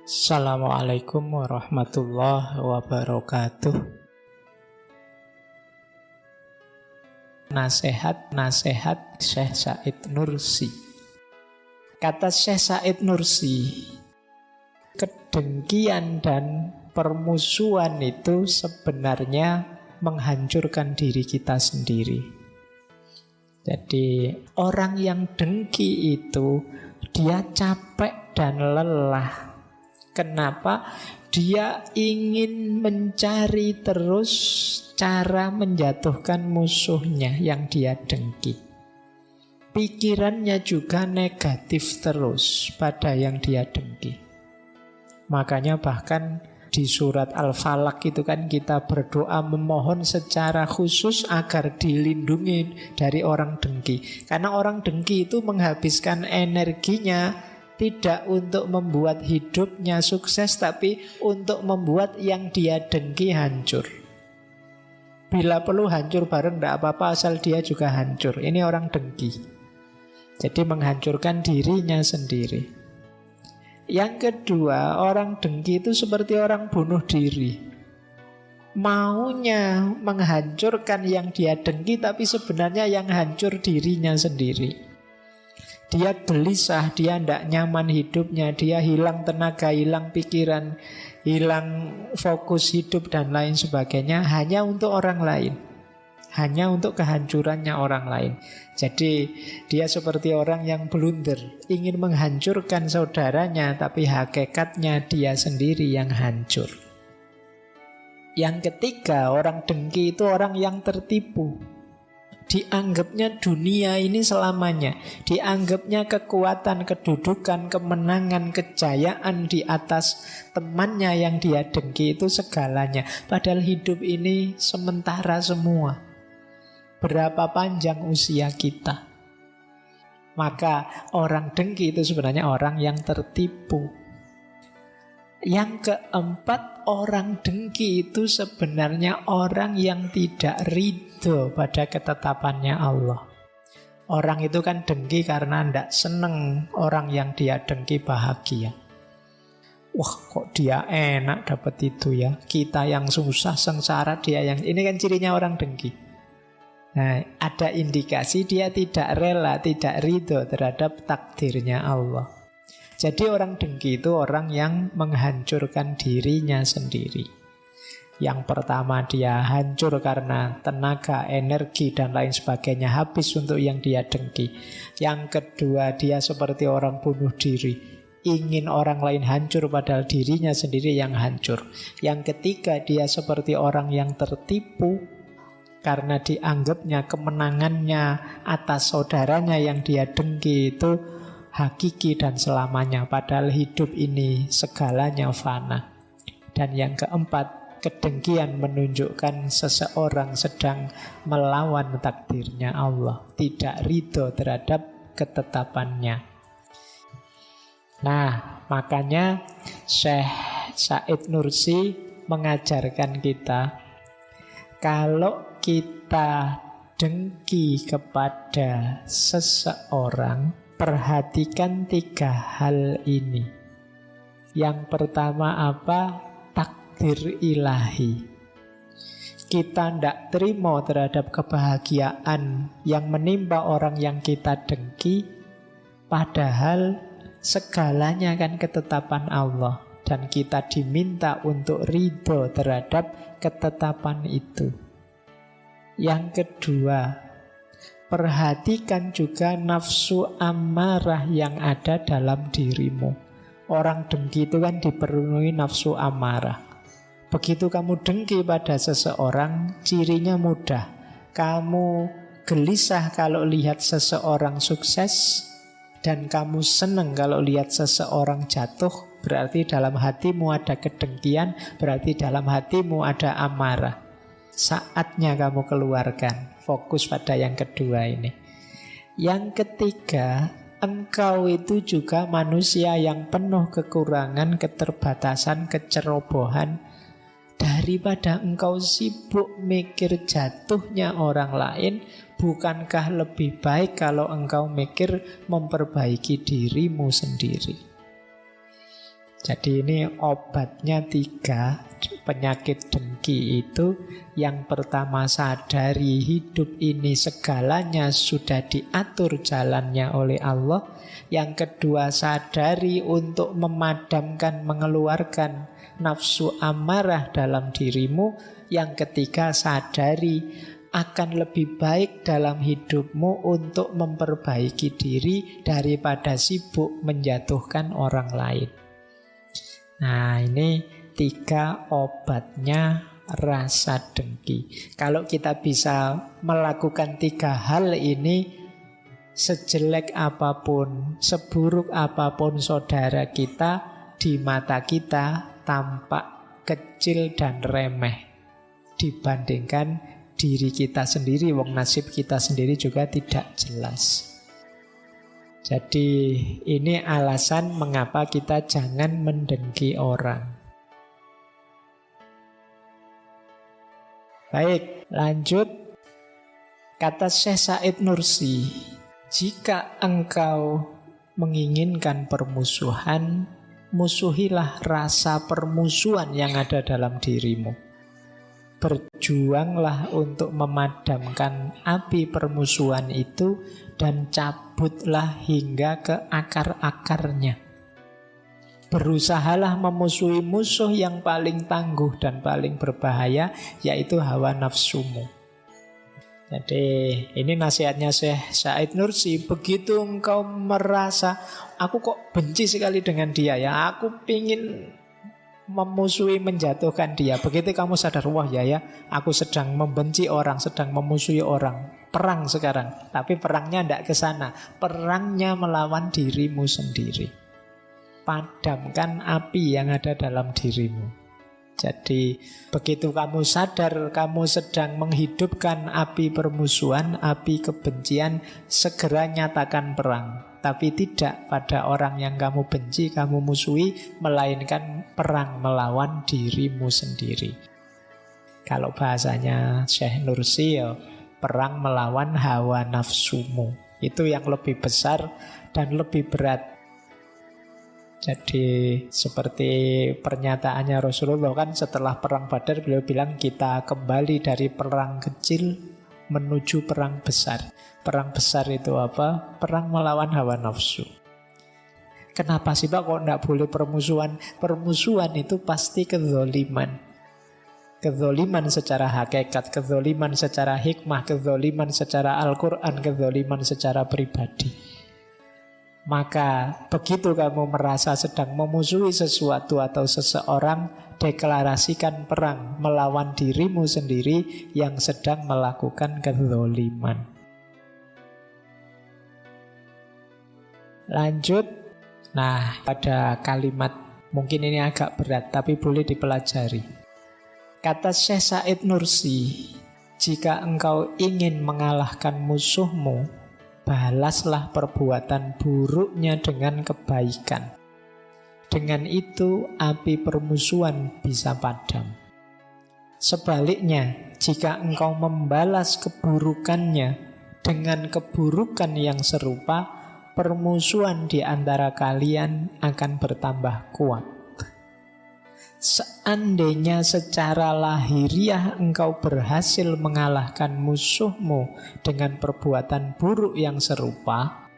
Assalamualaikum warahmatullahi wabarakatuh. Nasihat Syekh Said Nursi. Kata Syekh Said Nursi, kedengkian dan permusuhan itu sebenarnya menghancurkan diri kita sendiri. Jadi orang yang dengki itu dia capek dan lelah. Kenapa? Dia ingin mencari terus cara menjatuhkan musuhnya yang dia dengki. Pikirannya juga negatif terus pada yang dia dengki. Makanya bahkan di surat Al-Falaq itu kan kita berdoa memohon secara khusus agar dilindungi dari orang dengki. Karena orang dengki itu menghabiskan energinya tidak untuk membuat hidupnya sukses, tapi untuk membuat yang dia dengki hancur. Bila perlu hancur bareng, tidak apa-apa asal dia juga hancur. Ini orang dengki. Jadi menghancurkan dirinya sendiri. Yang kedua, orang dengki itu seperti orang bunuh diri. Maunya menghancurkan yang dia dengki, tapi sebenarnya yang hancur dirinya sendiri. Dia gelisah, dia tidak nyaman hidupnya, dia hilang tenaga, hilang pikiran, hilang fokus hidup dan lain sebagainya hanya untuk orang lain. Hanya untuk kehancurannya orang lain. Jadi dia seperti orang yang blunder, ingin menghancurkan saudaranya, tapi hakikatnya dia sendiri yang hancur. Yang ketiga, orang dengki itu orang yang tertipu. Dianggapnya dunia ini selamanya, dianggapnya kekuatan, kedudukan, kemenangan, kejayaan di atas temannya yang dia dengki itu segalanya. Padahal hidup ini sementara semua. Berapa panjang usia kita? Maka orang dengki itu sebenarnya orang yang tertipu. Yang keempat, orang dengki itu sebenarnya orang yang tidak ridho pada ketetapannya Allah. Orang itu kan dengki karena tidak seneng orang yang dia dengki bahagia. Wah, kok dia enak dapat itu ya, kita yang susah, sengsara, dia yang... Ini kan cirinya orang dengki. Nah, ada indikasi dia tidak rela, tidak ridho terhadap takdirnya Allah. Jadi orang dengki itu orang yang menghancurkan dirinya sendiri. Yang pertama, dia hancur karena tenaga, energi, dan lain sebagainya habis untuk yang dia dengki. Yang kedua, dia seperti orang bunuh diri, ingin orang lain hancur padahal dirinya sendiri yang hancur. Yang ketiga, dia seperti orang yang tertipu karena dianggapnya kemenangannya atas saudaranya yang dia dengki itu hakiki dan selamanya, padahal hidup ini segalanya fana. Dan yang keempat, kedengkian menunjukkan seseorang sedang melawan takdirnya Allah, tidak ridho terhadap ketetapannya. Nah, makanya Syekh Said Nursi mengajarkan kita, kalau kita dengki kepada seseorang, perhatikan 3 hal ini. Yang pertama apa? Takdir ilahi. Kita tidak terima terhadap kebahagiaan yang menimpa orang yang kita dengki, padahal segalanya kan ketetapan Allah, dan kita diminta untuk ridho terhadap ketetapan itu. Yang kedua, perhatikan juga nafsu amarah yang ada dalam dirimu. Orang dengki itu kan dipenuhi nafsu amarah. Begitu kamu dengki pada seseorang, cirinya mudah. Kamu gelisah kalau lihat seseorang sukses, dan kamu senang kalau lihat seseorang jatuh. Berarti dalam hatimu ada kedengkian, berarti dalam hatimu ada amarah. Saatnya kamu keluarkan. Fokus pada yang kedua ini. Yang ketiga, engkau itu juga manusia yang penuh kekurangan, keterbatasan, kecerobohan. Daripada engkau sibuk mikir jatuhnya orang lain, bukankah lebih baik kalau engkau mikir memperbaiki dirimu sendiri? Jadi ini obatnya 3 penyakit dengki itu. Yang pertama, sadari hidup ini segalanya sudah diatur jalannya oleh Allah. Yang kedua, sadari untuk memadamkan, mengeluarkan nafsu amarah dalam dirimu. Yang ketiga, sadari akan lebih baik dalam hidupmu untuk memperbaiki diri daripada sibuk menjatuhkan orang lain. Nah, ini 3 obatnya rasa dengki. Kalau kita bisa melakukan 3 hal ini, sejelek apapun, seburuk apapun saudara kita, di mata kita tampak kecil dan remeh dibandingkan diri kita sendiri. Wong nasib kita sendiri juga tidak jelas. Jadi ini alasan mengapa kita jangan mendengki orang. Baik, lanjut. Kata Syekh Said Nursi, jika engkau menginginkan permusuhan, musuhilah rasa permusuhan yang ada dalam dirimu. Berjuanglah untuk memadamkan api permusuhan itu dan cabutlah hingga ke akar-akarnya. Berusahalah memusuhi musuh yang paling tangguh dan paling berbahaya, yaitu hawa nafsumu. Jadi ini nasihatnya Syekh Said Nursi. Begitu engkau merasa, aku kok benci sekali dengan dia ya, aku pingin memusuhi, menjatuhkan dia. Begitu kamu sadar, wah ya, aku sedang membenci orang, sedang memusuhi orang. Perang sekarang, tapi perangnya tidak ke sana. Perangnya melawan dirimu sendiri. Padamkan api yang ada dalam dirimu. Jadi begitu kamu sadar kamu sedang menghidupkan api permusuhan, api kebencian, segera nyatakan perang. Tapi tidak pada orang yang kamu benci, kamu musuhi, melainkan perang melawan dirimu sendiri. Kalau bahasanya Syekh Nursi, ya, perang melawan hawa nafsumu. Itu yang lebih besar dan lebih berat. Jadi seperti pernyataannya Rasulullah kan setelah perang Badar, beliau bilang kita kembali dari perang kecil menuju perang besar. Perang besar itu apa? Perang melawan hawa nafsu. Kenapa sih Pak kok tidak boleh permusuhan? Permusuhan itu pasti kezoliman. Kezoliman secara hakikat, kezoliman secara hikmah, kezoliman secara Al-Quran, kezoliman secara pribadi. Maka begitu kamu merasa sedang memusuhi sesuatu atau seseorang, deklarasikan perang melawan dirimu sendiri yang sedang melakukan kezaliman. Lanjut. Nah, pada kalimat mungkin ini agak berat tapi boleh dipelajari. Kata Syekh Said Nursi, jika engkau ingin mengalahkan musuhmu, balaslah perbuatan buruknya dengan kebaikan. Dengan itu api permusuhan bisa padam. Sebaliknya, jika engkau membalas keburukannya dengan keburukan yang serupa, permusuhan di antara kalian akan bertambah kuat. Seandainya secara lahiriah engkau berhasil mengalahkan musuhmu dengan perbuatan buruk yang serupa,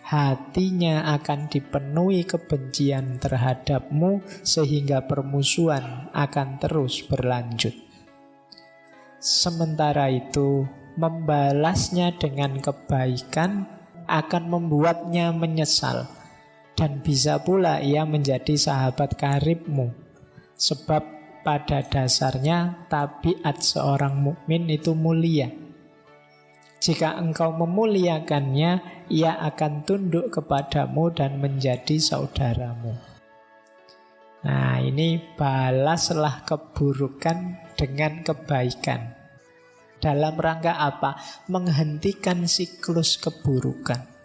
hatinya akan dipenuhi kebencian terhadapmu sehingga permusuhan akan terus berlanjut. Sementara itu, membalasnya dengan kebaikan akan membuatnya menyesal dan bisa pula ia menjadi sahabat karibmu. Sebab pada dasarnya tabiat seorang mukmin itu mulia. Jika engkau memuliakannya, ia akan tunduk kepadamu dan menjadi saudaramu. Nah, ini balaslah keburukan dengan kebaikan. Dalam rangka apa? Menghentikan siklus keburukan.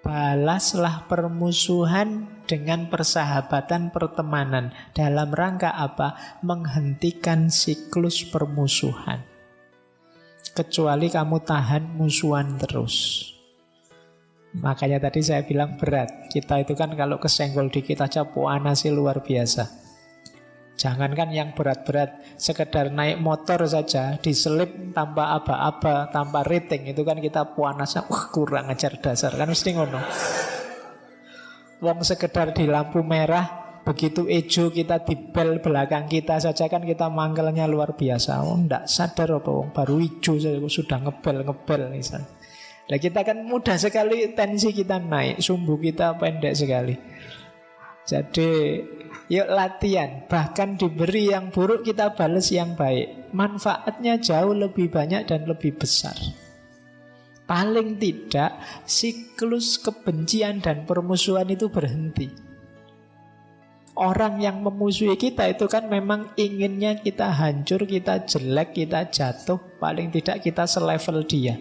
Balaslah permusuhan dengan persahabatan, pertemanan. Dalam rangka apa? Menghentikan siklus permusuhan. Kecuali kamu tahan musuhan terus. Makanya tadi saya bilang berat. Kita itu kan kalau kesenggol dikit aja panasnya luar biasa. Jangankan yang berat-berat, sekedar naik motor saja diselip tanpa aba-aba, tanpa rating, itu kan kita panasnya kurang ajar dasar, kan mesti ngono. Wong sekedar di lampu merah, begitu ejo kita di bel belakang kita saja kan kita mangkelnya luar biasa. Ndak sadar apa wong baru hijau saja sudah ngebel misalnya. Nah kita kan mudah sekali tensi kita naik, sumbu kita pendek sekali. Jadi yuk latihan, bahkan diberi yang buruk kita balas yang baik. Manfaatnya jauh lebih banyak dan lebih besar. Paling tidak siklus kebencian dan permusuhan itu berhenti. Orang yang memusuhi kita itu kan memang inginnya kita hancur, kita jelek, kita jatuh. Paling tidak kita selevel dia.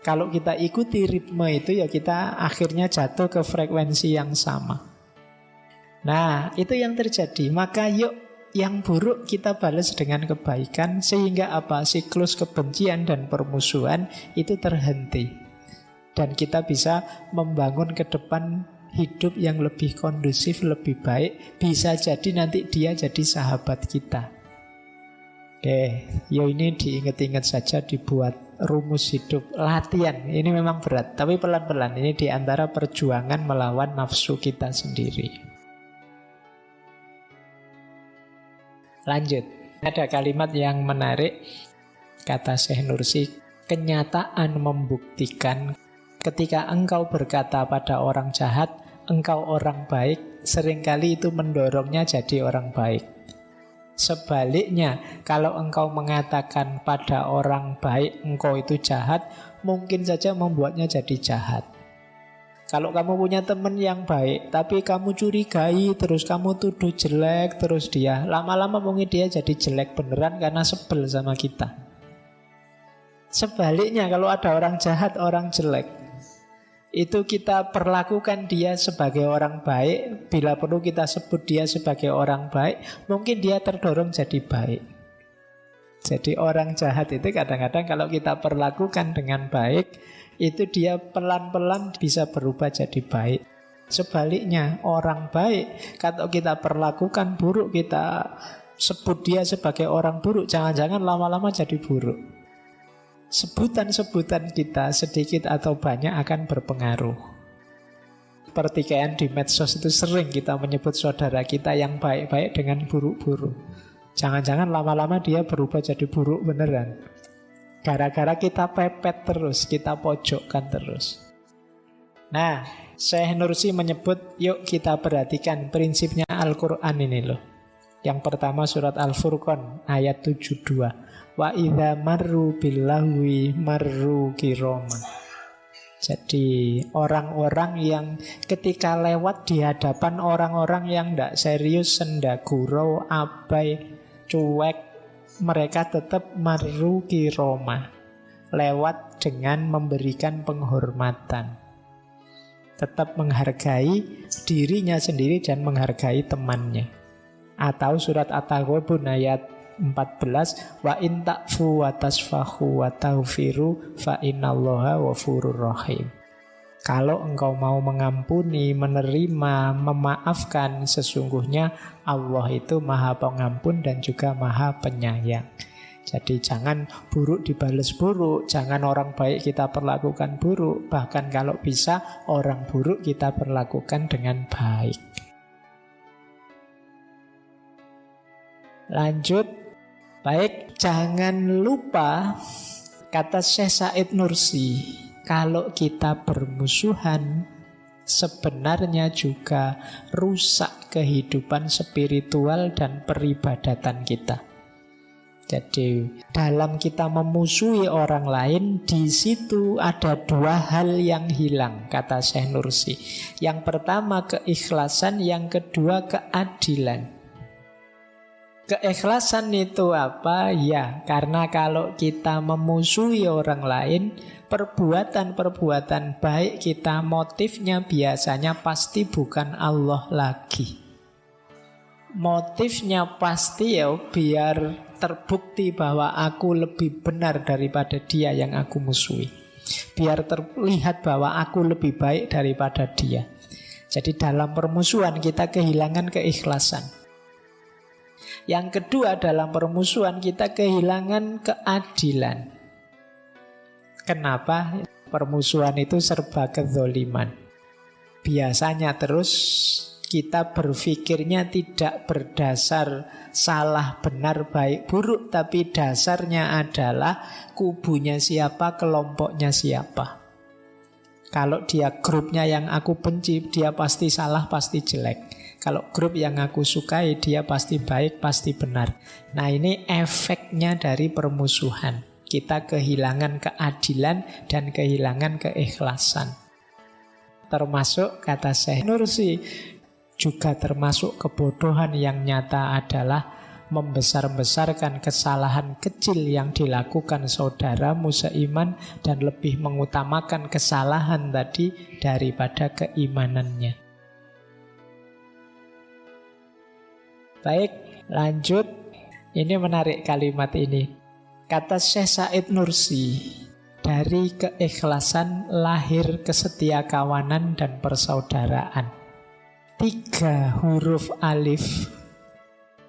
Kalau kita ikuti ritme itu ya kita akhirnya jatuh ke frekuensi yang sama. Nah itu yang terjadi. Maka yuk yang buruk kita balas dengan kebaikan. Sehingga apa? Siklus kebencian dan permusuhan itu terhenti. Dan kita bisa membangun ke depan hidup yang lebih kondusif, lebih baik. Bisa jadi nanti dia jadi sahabat kita. Oke, yo ini diingat-ingat saja, dibuat rumus hidup, latihan. Ini memang berat, tapi pelan-pelan. Ini diantara perjuangan melawan nafsu kita sendiri. Lanjut, ada kalimat yang menarik, kata Syekh Nursi, kenyataan membuktikan ketika engkau berkata pada orang jahat, engkau orang baik, seringkali itu mendorongnya jadi orang baik. Sebaliknya, kalau engkau mengatakan pada orang baik engkau itu jahat, mungkin saja membuatnya jadi jahat. Kalau kamu punya teman yang baik, tapi kamu curigai terus, kamu tuduh jelek terus dia, lama-lama mungkin dia jadi jelek beneran karena sebel sama kita. Sebaliknya, kalau ada orang jahat, orang jelek, itu kita perlakukan dia sebagai orang baik. Bila perlu kita sebut dia sebagai orang baik, mungkin dia terdorong jadi baik. Jadi orang jahat itu kadang-kadang kalau kita perlakukan dengan baik, itu dia pelan-pelan bisa berubah jadi baik. Sebaliknya orang baik, kalau kita perlakukan buruk, kita sebut dia sebagai orang buruk, jangan-jangan lama-lama jadi buruk. Sebutan-sebutan kita sedikit atau banyak akan berpengaruh. Pertikaian di medsos itu sering kita menyebut saudara kita yang baik-baik dengan buruk-buruk. Jangan-jangan lama-lama dia berubah jadi buruk beneran. Gara-gara kita pepet terus, kita pojokkan terus. Nah, Syekh Nursi menyebut, yuk kita perhatikan prinsipnya Al-Quran ini loh. Yang pertama surat Al-Furqan ayat 72. Wa idza marru billahwi marru kirama. Jadi orang-orang yang ketika lewat di hadapan orang-orang yang tidak serius, senda gurau, abai, cuek, mereka tetap marru kirama, lewat dengan memberikan penghormatan, tetap menghargai dirinya sendiri dan menghargai temannya. Atau surat At-Taghabun ayat 14, wa in ta'fu wa tasfahu wa taghfiru fa innallaha ghafurur rahim. Kalau engkau mau mengampuni, menerima, memaafkan, sesungguhnya Allah itu Maha Pengampun dan juga Maha Penyayang. Jadi jangan buruk dibales buruk, jangan orang baik kita perlakukan buruk, bahkan kalau bisa orang buruk kita perlakukan dengan baik. Lanjut. Baik, jangan lupa kata Syekh Said Nursi, kalau kita bermusuhan sebenarnya juga rusak kehidupan spiritual dan peribadatan kita. Jadi dalam kita memusuhi orang lain, di situ ada dua hal yang hilang, kata Syekh Nursi. Yang pertama keikhlasan, yang kedua keadilan. Keikhlasan itu apa? Ya, karena kalau kita memusuhi orang lain, perbuatan-perbuatan baik kita motifnya biasanya pasti bukan Allah lagi. Motifnya pasti ya biar terbukti bahwa aku lebih benar daripada dia yang aku musuhi. biar terlihat bahwa aku lebih baik daripada dia. Jadi dalam permusuhan kita kehilangan keikhlasan. Yang kedua, dalam permusuhan kita kehilangan keadilan. Kenapa? Permusuhan itu serba kezoliman. Biasanya terus kita berpikirnya tidak berdasar salah, benar, baik, buruk, tapi dasarnya adalah kubunya siapa, kelompoknya siapa. Kalau dia grupnya yang aku benci, dia pasti salah, pasti jelek. Kalau grup yang aku sukai, dia pasti baik, pasti benar. Nah, ini efeknya dari permusuhan. Kita kehilangan keadilan dan kehilangan keikhlasan. Termasuk, kata Syekh Nursi, juga termasuk kebodohan yang nyata adalah membesar-besarkan kesalahan kecil yang dilakukan saudaramu seiman dan lebih mengutamakan kesalahan tadi daripada keimanannya. Baik, lanjut. Ini menarik kalimat ini. Kata Syekh Said Nursi, dari keikhlasan lahir kesetiakawanan dan persaudaraan. 3 huruf alif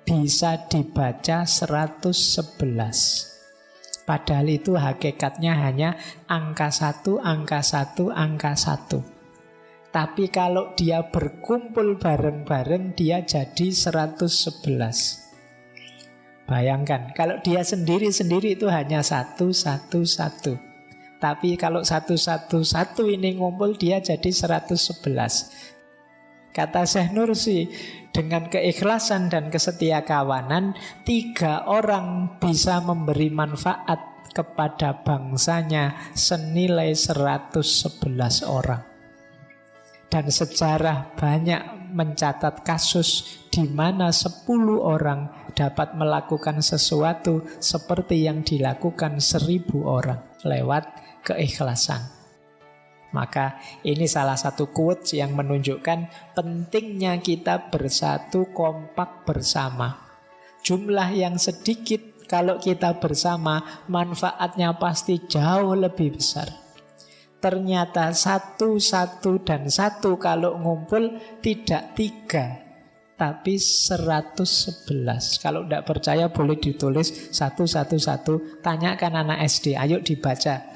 bisa dibaca 111. Padahal itu hakikatnya hanya angka 1, angka 1, angka 1. Tapi kalau dia berkumpul bareng-bareng, dia jadi 111. Bayangkan, kalau dia sendiri-sendiri itu hanya 111. Tapi kalau 111 ini ngumpul, dia jadi 111. Kata Syekh Nursi, dengan keikhlasan dan kesetiakawanan, 3 orang bisa memberi manfaat kepada bangsanya senilai 111 orang. Dan sejarah banyak mencatat kasus di mana 10 orang dapat melakukan sesuatu seperti yang dilakukan 1000 orang lewat keikhlasan. Maka ini salah satu quotes yang menunjukkan pentingnya kita bersatu kompak bersama. Jumlah yang sedikit kalau kita bersama manfaatnya pasti jauh lebih besar. Ternyata 1, 1, dan 1 kalau ngumpul tidak 3 tapi 111. Kalau tidak percaya boleh ditulis 111. Tanyakan anak SD, ayo dibaca.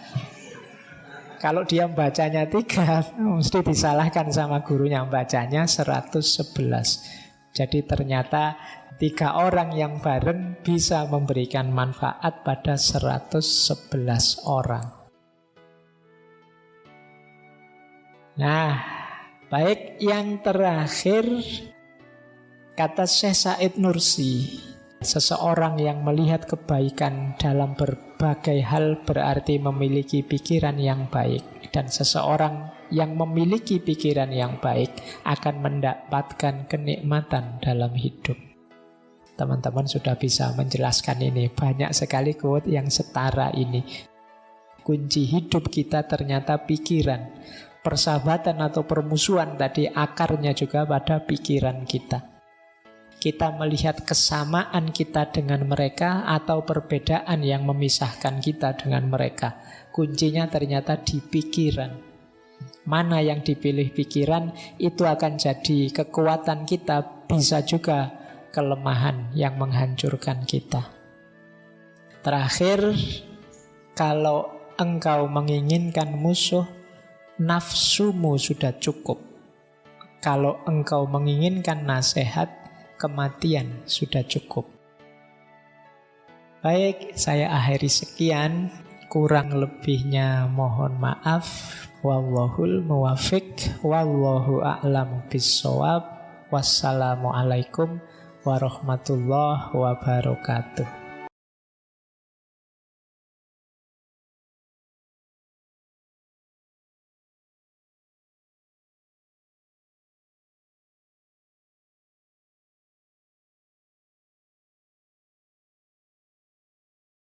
Kalau dia bacanya 3, mesti disalahkan sama gurunya, bacanya 111. Jadi ternyata 3 orang yang bareng bisa memberikan manfaat pada 111 orang. Nah, baik, yang terakhir kata Syekh Said Nursi, seseorang yang melihat kebaikan dalam berbagai hal berarti memiliki pikiran yang baik. Dan seseorang yang memiliki pikiran yang baik akan mendapatkan kenikmatan dalam hidup. Teman-teman sudah bisa menjelaskan ini. Banyak sekali quote yang setara ini. Kunci hidup kita ternyata pikiran. Persahabatan atau permusuhan tadi akarnya juga pada pikiran kita. Kita melihat kesamaan kita dengan mereka atau perbedaan yang memisahkan kita dengan mereka. Kuncinya ternyata di pikiran. Mana yang dipilih pikiran, itu akan jadi kekuatan kita, bisa juga kelemahan yang menghancurkan kita. Terakhir, kalau engkau menginginkan musuh, nafsumu sudah cukup. Kalau engkau menginginkan nasihat, kematian sudah cukup. Baik, saya akhiri sekian. Kurang lebihnya mohon maaf. Wallahul muwafiq. Wallahu a'lamu bissawab. Wassalamualaikum warahmatullahi wabarakatuh.